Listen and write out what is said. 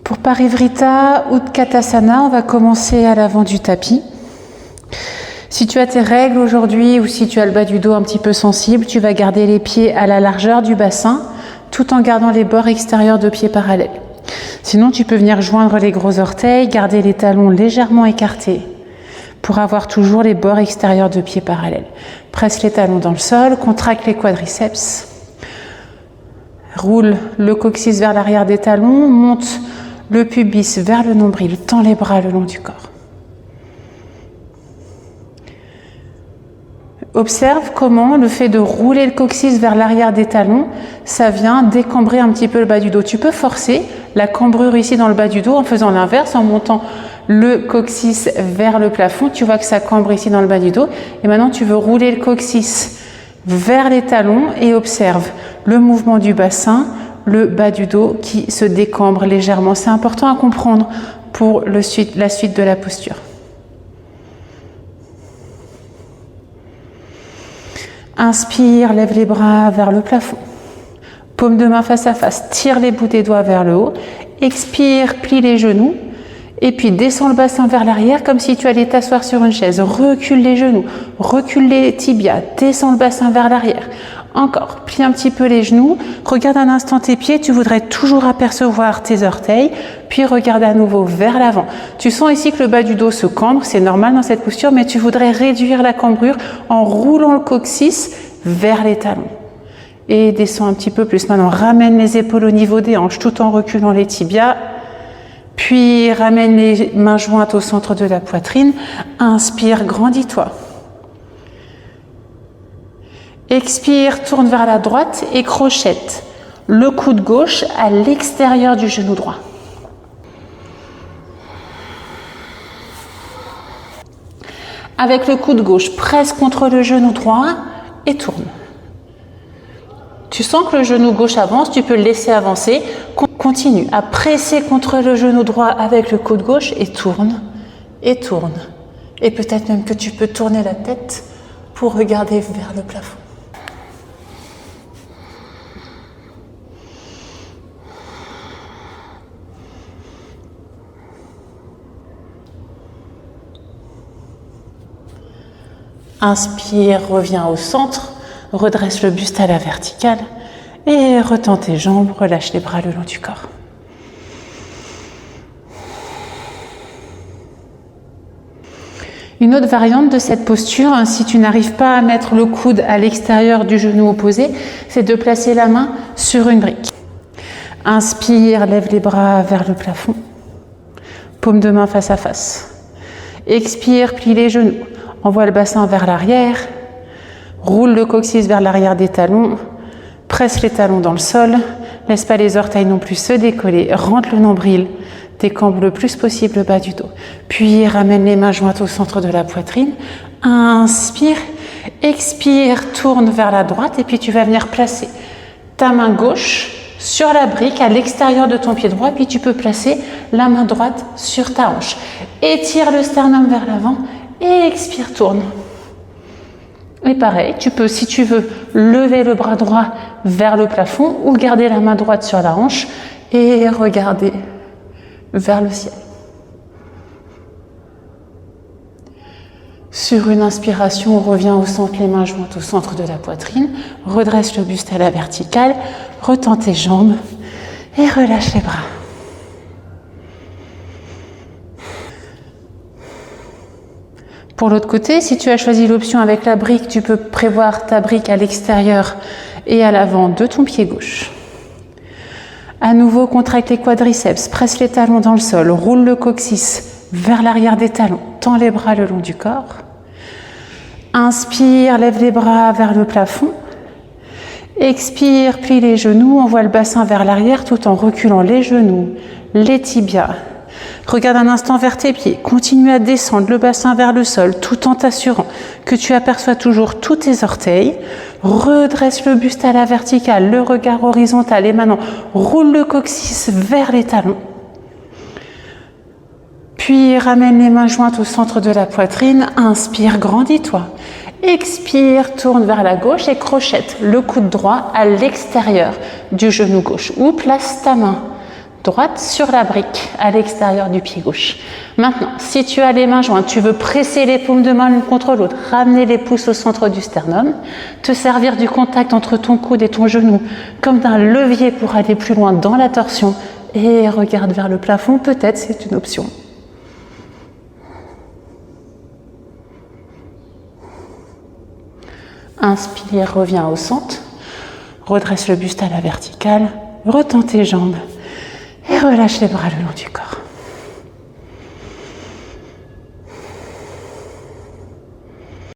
Pour Parivrita Utkatasana, on va commencer à l'avant du tapis. Si tu as tes règles aujourd'hui ou si tu as le bas du dos un petit peu sensible, tu vas garder les pieds à la largeur du bassin tout en gardant les bords extérieurs de pieds parallèles. Sinon, tu peux venir joindre les gros orteils, garder les talons légèrement écartés pour avoir toujours les bords extérieurs de pieds parallèles. Presse les talons dans le sol, contracte les quadriceps, roule le coccyx vers l'arrière des talons, monte le pubis vers le nombril, tends les bras le long du corps. Observe comment le fait de rouler le coccyx vers l'arrière des talons, ça vient décambrer un petit peu le bas du dos. Tu peux forcer la cambrure ici dans le bas du dos en faisant l'inverse, en montant le coccyx vers le plafond. Tu vois que ça cambre ici dans le bas du dos. Et maintenant, tu veux rouler le coccyx vers les talons et observe le mouvement du bassin, le bas du dos qui se décambre légèrement. C'est important à comprendre pour la suite de la posture. Inspire, lève les bras vers le plafond. Paume de main face à face, tire les bouts des doigts vers le haut. Expire, plie les genoux. Et puis descends le bassin vers l'arrière comme si tu allais t'asseoir sur une chaise. Recule les genoux, recule les tibias, descends le bassin vers l'arrière. Encore, plie un petit peu les genoux. Regarde un instant tes pieds, tu voudrais toujours apercevoir tes orteils. Puis regarde à nouveau vers l'avant. Tu sens ici que le bas du dos se cambre, c'est normal dans cette posture, mais tu voudrais réduire la cambrure en roulant le coccyx vers les talons. Et descends un petit peu plus. Maintenant, ramène les épaules au niveau des hanches tout en reculant les tibias. Puis ramène les mains jointes au centre de la poitrine. Inspire, grandis-toi. Expire, tourne vers la droite et crochette le coude gauche à l'extérieur du genou droit. Avec le coude gauche, presse contre le genou droit et tourne. Tu sens que le genou gauche avance, tu peux le laisser avancer. Continue à presser contre le genou droit avec le coude gauche et tourne, et tourne. Et peut-être même que tu peux tourner la tête pour regarder vers le plafond. Inspire, reviens au centre, redresse le buste à la verticale et retends tes jambes, relâche les bras le long du corps. Une autre variante de cette posture, si tu n'arrives pas à mettre le coude à l'extérieur du genou opposé, c'est de placer la main sur une brique. Inspire, lève les bras vers le plafond, paume de main face à face. Expire, plie les genoux. Envoie le bassin vers l'arrière, roule le coccyx vers l'arrière des talons, presse les talons dans le sol, laisse pas les orteils non plus se décoller, rentre le nombril, décambre le plus possible le bas du dos. Puis ramène les mains jointes au centre de la poitrine, inspire, expire, tourne vers la droite et puis tu vas venir placer ta main gauche sur la brique à l'extérieur de ton pied droit, puis tu peux placer la main droite sur ta hanche. Étire le sternum vers l'avant. Et expire, tourne. Et pareil, tu peux, si tu veux, lever le bras droit vers le plafond ou garder la main droite sur la hanche et regarder vers le ciel. Sur une inspiration, on revient au centre, les mains jointes au centre de la poitrine, redresse le buste à la verticale, retends tes jambes et relâche les bras. Pour l'autre côté, si tu as choisi l'option avec la brique, tu peux prévoir ta brique à l'extérieur et à l'avant de ton pied gauche. À nouveau, contracte les quadriceps, presse les talons dans le sol, roule le coccyx vers l'arrière des talons, tends les bras le long du corps. Inspire, lève les bras vers le plafond. Expire, plie les genoux, envoie le bassin vers l'arrière tout en reculant les genoux, les tibias. Regarde un instant vers tes pieds, continue à descendre le bassin vers le sol tout en t'assurant que tu aperçois toujours tous tes orteils. Redresse le buste à la verticale, le regard horizontal et maintenant roule le coccyx vers les talons. Puis ramène les mains jointes au centre de la poitrine, inspire, grandis-toi. Expire, tourne vers la gauche et crochette le coude droit à l'extérieur du genou gauche ou place ta main droite sur la brique à l'extérieur du pied gauche. Maintenant, si tu as les mains jointes, tu veux presser les paumes de main l'une contre l'autre, ramener les pouces au centre du sternum, te servir du contact entre ton coude et ton genou comme d'un levier pour aller plus loin dans la torsion et regarde vers le plafond, peut-être c'est une option. Inspire, reviens au centre, redresse le buste à la verticale, retends tes jambes et relâche les bras le long du corps.